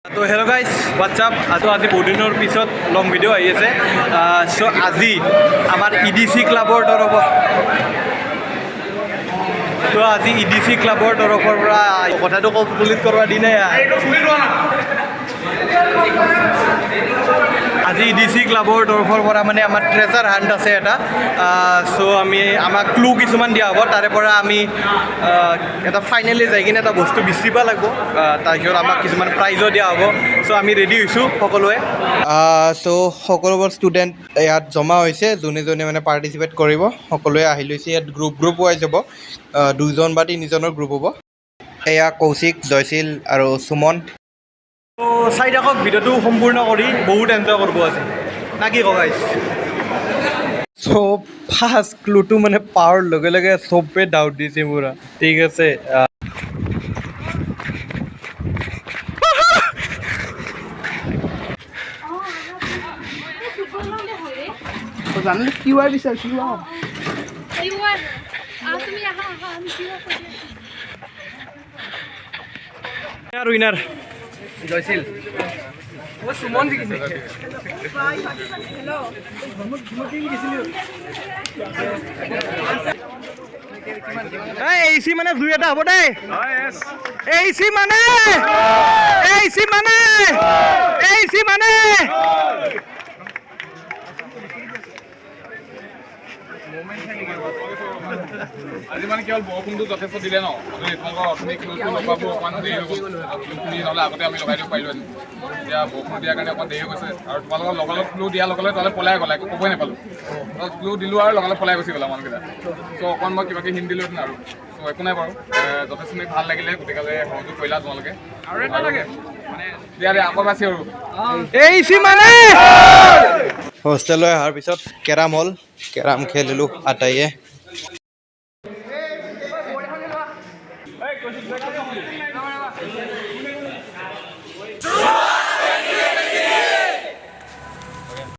তো hello' guys WhatsApp আজি বহুদিনৰ পিছত লং ভিডিঅ' আহি আছে চ' আজি আমাৰ EDC ক্লাবৰ তৰফৰ তো আজি EDC ক্লাবৰ তৰফৰ পৰা কথাটো কমপ্লিট কৰাৰ দিনাই আজি EDC ক্লাবৰ তৰফৰ পৰা মানে আমাৰ ট্ৰেজাৰ হাণ্ট আছে এটা চ' আমাক ক্লু কিছুমান দিয়া হ'ব তাৰে পৰা আমি এটা ফাইনেলি যাই কিনে এটা বস্তু বিচাৰিব লাগিব তাৰপিছত আমাক কিছুমান প্ৰাইজো দিয়া হ'ব চ' আমি ৰেডি হৈছোঁ সকলোৱে চ' সকলোবোৰ ষ্টুডেণ্ট ইয়াত জমা হৈছে যোনে যোনে মানে পাৰ্টিচিপেট কৰিব সকলোৱে আহি লৈছে ইয়াত গ্ৰুপ ৱাইজ হ'ব 2জন বা 3জনৰ গ্ৰুপ হ'ব এয়া কৌশিক জয়শীল আৰু সুমন তো চাই থাকক ভিডিঅ'টো সম্পূৰ্ণ কৰি বহুত এনজয় কৰিব আজি না কি কগাইছ চ' ফাৰ্ষ্ট ক্লুটো মানে পাৱাৰ লগে লগে চবে ডাউট দিছে পুৰা ঠিক আছে জানিলে কিউআৰ বিচাৰিছোঁ আৰু উইনাৰ জয়শীল সুমন জিকিছে AEC মানে দুই এটা হ'ব দেই AEC মানে আজি মানে কেৱল বৰষুণটো যথেষ্ট দিলে ন তোমালোকৰ অৰ্থনীতি ক্লুজটো লগাব অকণমান দেৰি হৈ গ'ল ক্লুখিনি নহ'লে আগতে আমি লগাই দিব পাৰিলোহেঁতেন এতিয়া বৰষুণ দিয়াৰ কাৰণে অকণমান দেৰি হৈ গৈছে আৰু তোমালোকৰ লগালগ ক্লু দিয়াৰ লগে লগে তালৈ পলাই গ'লা একো ক'বই নাপালোঁ ক্লু দিলোঁ আৰু লগালগ পলাই গুচি গ'লা মানুহকেইটা চ' অকণমান মই কিবাকিবি হিণ্ট দিলোহেঁতেন আৰু চ' একো নাই বাৰু যথেষ্টখিনি ভাল লাগিলে গতিকে সহযোগ কৰিলা তোমালোকে আৰু এটা লাগে মানে দিয়া আকৌ বাছি আৰু AEC মানে হোষ্টেললৈ অহাৰ পিছত কেৰাম হ'ল কেৰাম খেলিলোঁ আটাইয়ে